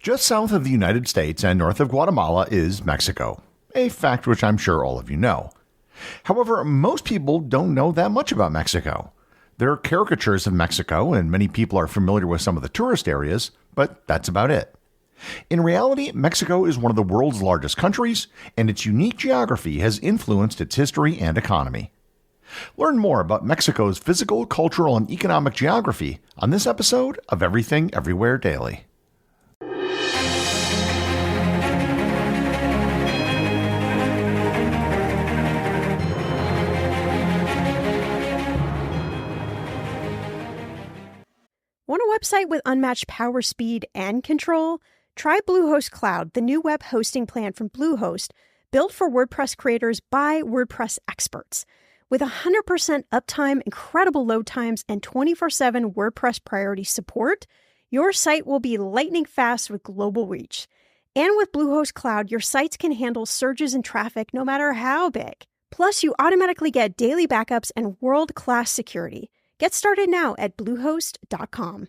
Just south of the United States and north of Guatemala is Mexico, a fact which I'm sure all of you know. However, most people don't know that much about Mexico. There are caricatures of Mexico, and many people are familiar with some of the tourist areas, but that's about it. In reality, Mexico is one of the world's largest countries, and its unique geography has influenced its history and economy. Learn more about Mexico's physical, cultural, and economic geography on this episode of Everything Everywhere Daily. Want a website with unmatched power, speed, and control? Try Bluehost Cloud, the new web hosting plan from Bluehost, built for WordPress creators by WordPress experts. With 100% uptime, incredible load times, and 24/7 WordPress priority support, your site will be lightning fast with global reach. And with Bluehost Cloud, your sites can handle surges in traffic no matter how big. Plus, you automatically get daily backups and world-class security. Get started now at Bluehost.com.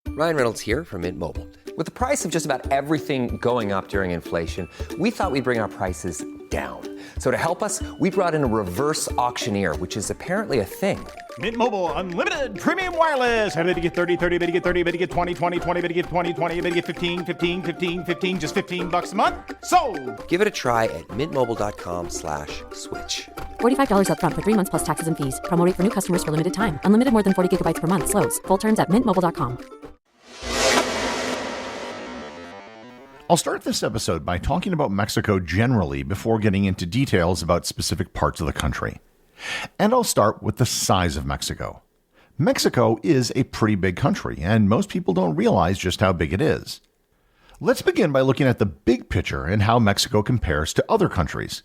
Ryan Reynolds here from Mint Mobile. With the price of just about everything going up during inflation, we thought we'd bring our prices down. So to help us, we brought in a reverse auctioneer, which is apparently a thing. Mint Mobile Unlimited Premium Wireless. How to get 30, 30, bit to get 30, bit to get 20, 20, 20, bit to get 20, 20, bit to get 15, 15, 15, 15, just $15 a month? Sold! Give it a try at mintmobile.com/switch. $45 up front for 3 months plus taxes and fees. Promo rate for new customers for limited time. Unlimited more than 40 gigabytes per month. Slows full terms at mintmobile.com. I'll start this episode by talking about Mexico generally before getting into details about specific parts of the country. And I'll start with the size of Mexico. Mexico is a pretty big country, and most people don't realize just how big it is. Let's begin by looking at the big picture and how Mexico compares to other countries.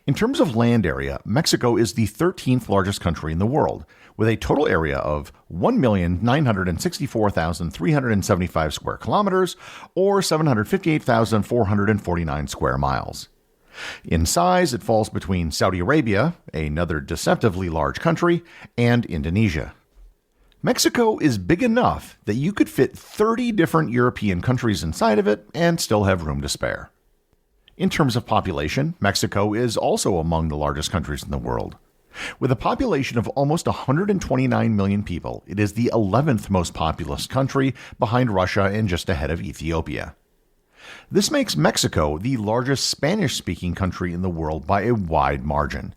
In terms of land area, Mexico is the 13th largest country in the world, with a total area of 1,964,375 square kilometers, or 758,449 square miles. In size, it falls between Saudi Arabia, another deceptively large country, and Indonesia. Mexico is big enough that you could fit 30 different European countries inside of it and still have room to spare. In terms of population, Mexico is also among the largest countries in the world. With a population of almost 129 million people, it is the 11th most populous country behind Russia and just ahead of Ethiopia. This makes Mexico the largest Spanish-speaking country in the world by a wide margin.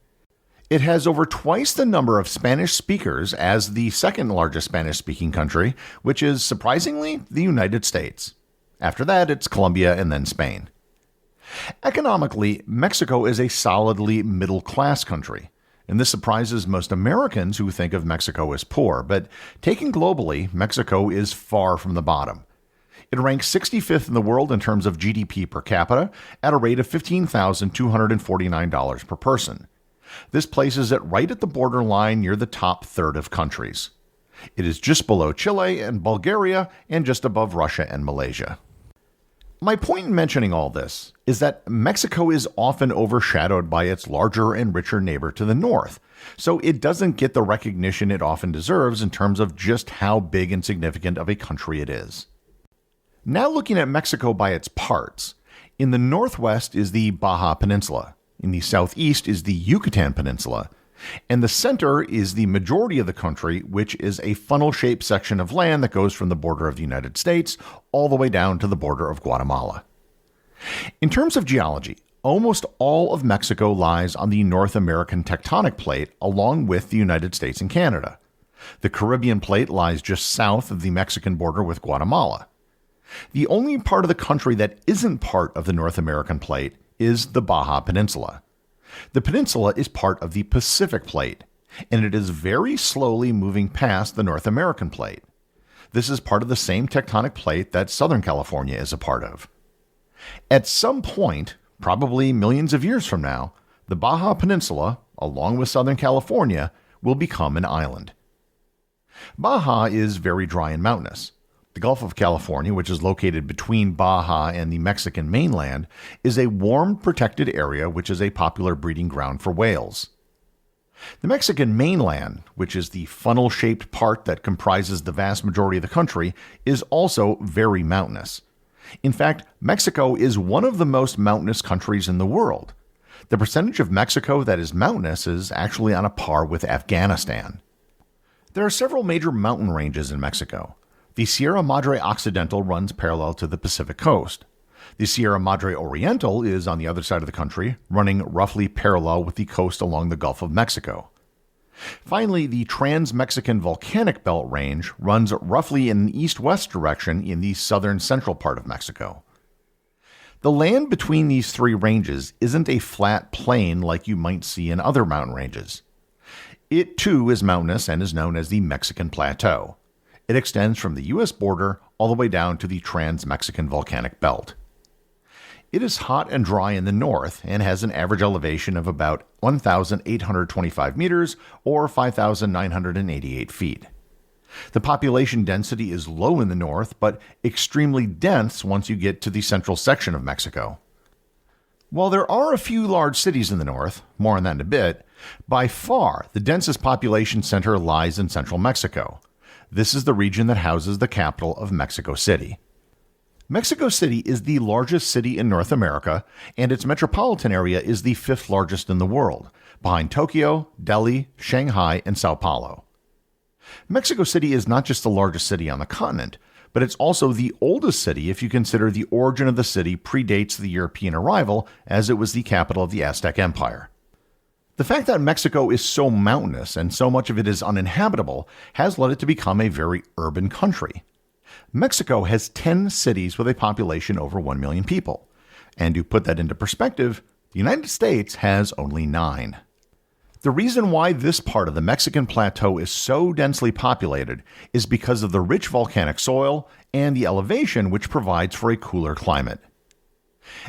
It has over twice the number of Spanish speakers as the second largest Spanish-speaking country, which is, surprisingly, the United States. After that, it's Colombia and then Spain. Economically, Mexico is a solidly middle-class country, and this surprises most Americans who think of Mexico as poor, but taken globally, Mexico is far from the bottom. It ranks 65th in the world in terms of GDP per capita at a rate of $15,249 per person. This places it right at the borderline near the top third of countries. It is just below Chile and Bulgaria and just above Russia and Malaysia. My point in mentioning all this is that Mexico is often overshadowed by its larger and richer neighbor to the north, so it doesn't get the recognition it often deserves in terms of just how big and significant of a country it is. Now looking at Mexico by its parts, in the northwest is the Baja Peninsula, in the southeast is the Yucatan Peninsula, and the center is the majority of the country, which is a funnel-shaped section of land that goes from the border of the United States all the way down to the border of Guatemala. In terms of geology, almost all of Mexico lies on the North American tectonic plate along with the United States and Canada. The Caribbean plate lies just south of the Mexican border with Guatemala. The only part of the country that isn't part of the North American plate is the Baja Peninsula. The peninsula is part of the Pacific plate, and it is very slowly moving past the North American plate. This is part of the same tectonic plate that Southern California is a part of. At some point, probably millions of years from now, the Baja Peninsula, along with Southern California, will become an island. Baja is very dry and mountainous. The Gulf of California, which is located between Baja and the Mexican mainland, is a warm, protected area which is a popular breeding ground for whales. The Mexican mainland, which is the funnel-shaped part that comprises the vast majority of the country, is also very mountainous. In fact, Mexico is one of the most mountainous countries in the world. The percentage of Mexico that is mountainous is actually on a par with Afghanistan. There are several major mountain ranges in Mexico. The Sierra Madre Occidental runs parallel to the Pacific coast. The Sierra Madre Oriental is on the other side of the country, running roughly parallel with the coast along the Gulf of Mexico. Finally, the Trans-Mexican Volcanic Belt Range runs roughly in an east-west direction in the southern central part of Mexico. The land between these three ranges isn't a flat plain like you might see in other mountain ranges. It too is mountainous and is known as the Mexican Plateau. It extends from the U.S. border all the way down to the Trans-Mexican Volcanic Belt. It is hot and dry in the north and has an average elevation of about 1,825 meters or 5,988 feet. The population density is low in the north, but extremely dense once you get to the central section of Mexico. While there are a few large cities in the north, more on that in a bit, by far the densest population center lies in central Mexico. This is the region that houses the capital of Mexico City. Mexico City is the largest city in North America, and its metropolitan area is the fifth largest in the world, behind Tokyo, Delhi, Shanghai, and Sao Paulo. Mexico City is not just the largest city on the continent, but it's also the oldest city if you consider the origin of the city predates the European arrival, as it was the capital of the Aztec Empire. The fact that Mexico is so mountainous and so much of it is uninhabitable has led it to become a very urban country. Mexico has 10 cities with a population over 1 million people. And to put that into perspective, the United States has only 9. The reason why this part of the Mexican plateau is so densely populated is because of the rich volcanic soil and the elevation, which provides for a cooler climate.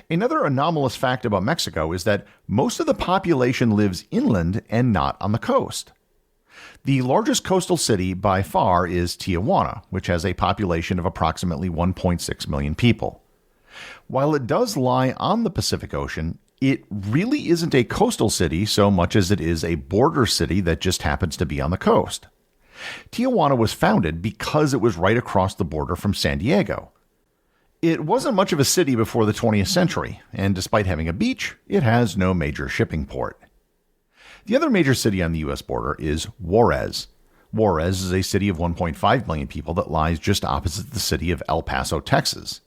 Another anomalous fact about Mexico is that most of the population lives inland and not on the coast. The largest coastal city by far is Tijuana, which has a population of approximately 1.6 million people. While it does lie on the Pacific Ocean, it really isn't a coastal city so much as it is a border city that just happens to be on the coast. Tijuana was founded because it was right across the border from San Diego. It wasn't much of a city before the 20th century, and despite having a beach, it has no major shipping port. The other major city on the U.S. border is Juarez. Juarez is a city of 1.5 million people that lies just opposite the city of El Paso, Texas.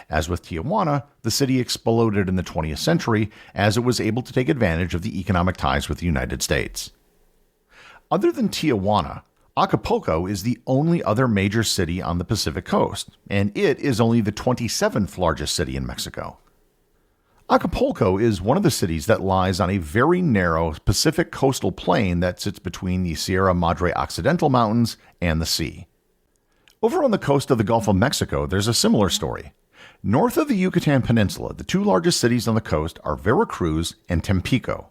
As with Tijuana, the city exploded in the 20th century as it was able to take advantage of the economic ties with the United States. Other than Tijuana, Acapulco is the only other major city on the Pacific coast, and it is only the 27th largest city in Mexico. Acapulco is one of the cities that lies on a very narrow Pacific coastal plain that sits between the Sierra Madre Occidental Mountains and the sea. Over on the coast of the Gulf of Mexico, there's a similar story. North of the Yucatan Peninsula, the two largest cities on the coast are Veracruz and Tampico.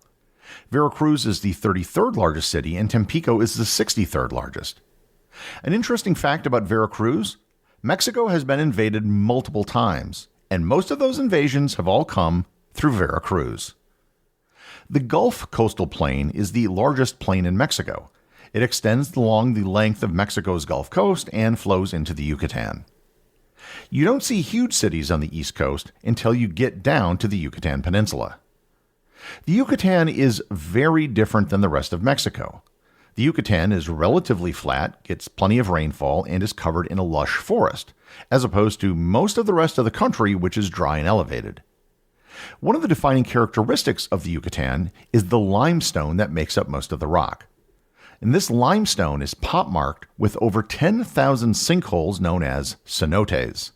Veracruz is the 33rd largest city, and Tampico is the 63rd largest. An interesting fact about Veracruz: Mexico has been invaded multiple times, and most of those invasions have all come through Veracruz. The Gulf coastal plain is the largest plain in Mexico. It extends along the length of Mexico's Gulf Coast and flows into the Yucatan. You don't see huge cities on the East Coast until you get down to the Yucatan Peninsula. The Yucatan is very different than the rest of Mexico. The Yucatan is relatively flat, gets plenty of rainfall, and is covered in a lush forest, as opposed to most of the rest of the country, which is dry and elevated. One of the defining characteristics of the Yucatan is the limestone that makes up most of the rock. And this limestone is pockmarked with over 10,000 sinkholes known as cenotes.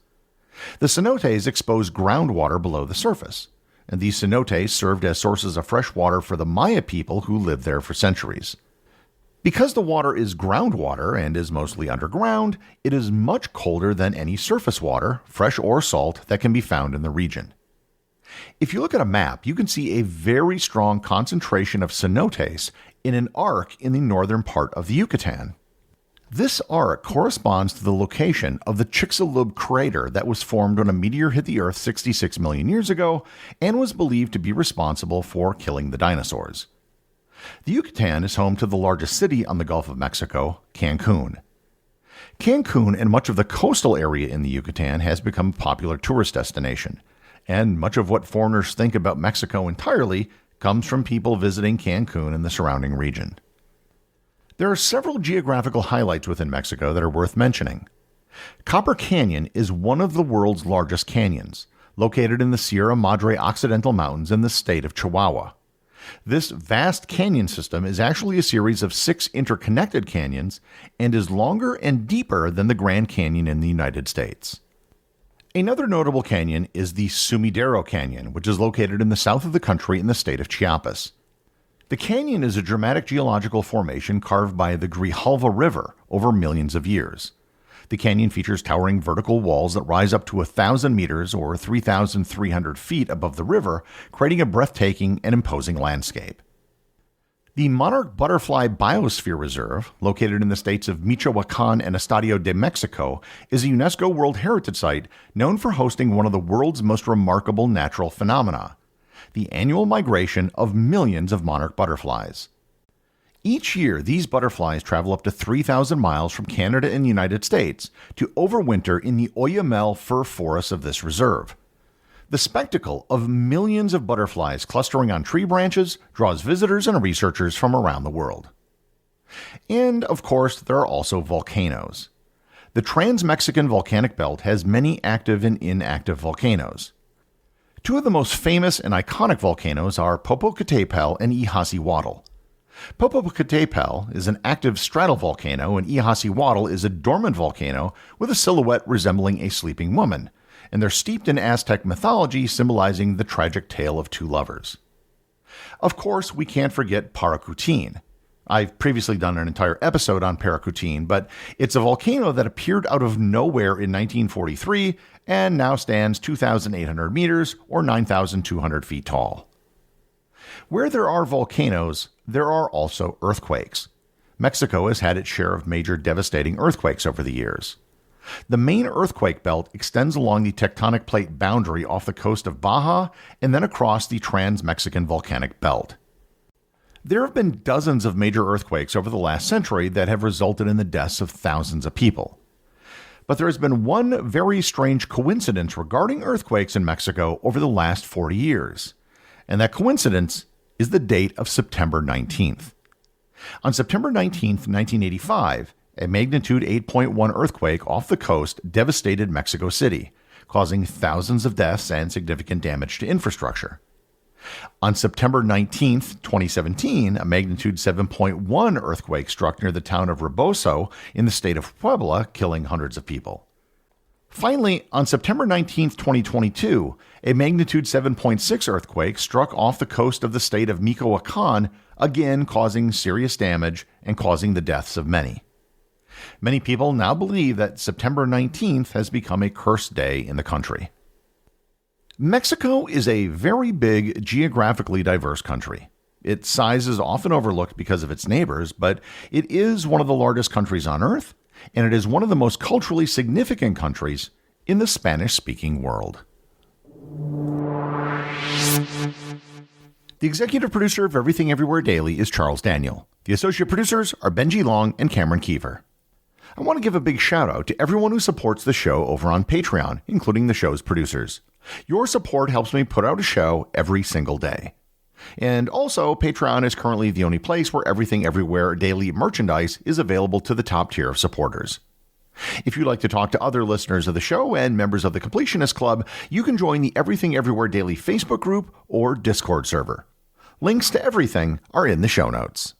The cenotes expose groundwater below the surface, and these cenotes served as sources of fresh water for the Maya people who lived there for centuries. Because the water is groundwater and is mostly underground, it is much colder than any surface water, fresh or salt, that can be found in the region. If you look at a map, you can see a very strong concentration of cenotes in an arc in the northern part of the Yucatan. This arc corresponds to the location of the Chicxulub crater that was formed when a meteor hit the Earth 66 million years ago and was believed to be responsible for killing the dinosaurs. The Yucatan is home to the largest city on the Gulf of Mexico, Cancun. Cancun and much of the coastal area in the Yucatan has become a popular tourist destination, and much of what foreigners think about Mexico entirely comes from people visiting Cancun and the surrounding region. There are several geographical highlights within Mexico that are worth mentioning. Copper Canyon is one of the world's largest canyons, located in the Sierra Madre Occidental Mountains in the state of Chihuahua. This vast canyon system is actually a series of 6 interconnected canyons and is longer and deeper than the Grand Canyon in the United States. Another notable canyon is the Sumidero Canyon, which is located in the south of the country in the state of Chiapas. The canyon is a dramatic geological formation carved by the Grijalva River over millions of years. The canyon features towering vertical walls that rise up to 1,000 meters or 3,300 feet above the river, creating a breathtaking and imposing landscape. The Monarch Butterfly Biosphere Reserve, located in the states of Michoacan and Estado de Mexico, is a UNESCO World Heritage Site known for hosting one of the world's most remarkable natural phenomena, the annual migration of millions of monarch butterflies. Each year, these butterflies travel up to 3,000 miles from Canada and the United States to overwinter in the Oyamel fir forests of this reserve. The spectacle of millions of butterflies clustering on tree branches draws visitors and researchers from around the world. And, of course, there are also volcanoes. The Trans-Mexican Volcanic Belt has many active and inactive volcanoes. Two of the most famous and iconic volcanoes are Popocatépetl and Iztaccíhuatl. Popocatépetl is an active stratovolcano and Iztaccíhuatl is a dormant volcano with a silhouette resembling a sleeping woman, and they're steeped in Aztec mythology symbolizing the tragic tale of two lovers. Of course, we can't forget Paricutin. I've previously done an entire episode on Paricutin, but it's a volcano that appeared out of nowhere in 1943 and now stands 2,800 meters or 9,200 feet tall. Where there are volcanoes, there are also earthquakes. Mexico has had its share of major devastating earthquakes over the years. The main earthquake belt extends along the tectonic plate boundary off the coast of Baja and then across the Trans-Mexican Volcanic Belt. There have been dozens of major earthquakes over the last century that have resulted in the deaths of thousands of people. But there has been one very strange coincidence regarding earthquakes in Mexico over the last 40 years, and that coincidence is the date of September 19th. On September 19th, 1985, a magnitude 8.1 earthquake off the coast devastated Mexico City, causing thousands of deaths and significant damage to infrastructure. On September 19, 2017, a magnitude 7.1 earthquake struck near the town of Rebozo in the state of Puebla, killing hundreds of people. Finally, on September 19, 2022, a magnitude 7.6 earthquake struck off the coast of the state of Michoacan, again causing serious damage and causing the deaths of many. Many people now believe that September 19th has become a cursed day in the country. Mexico is a very big, geographically diverse country. Its size is often overlooked because of its neighbors, but it is one of the largest countries on Earth, and it is one of the most culturally significant countries in the Spanish-speaking world. The executive producer of Everything Everywhere Daily is Charles Daniel. The associate producers are Benji Long and Cameron Kieffer. I want to give a big shout out to everyone who supports the show over on Patreon, including the show's producers. Your support helps me put out a show every single day. And also, Patreon is currently the only place where Everything Everywhere Daily merchandise is available to the top tier of supporters. If you'd like to talk to other listeners of the show and members of the Completionist Club, you can join the Everything Everywhere Daily Facebook group or Discord server. Links to everything are in the show notes.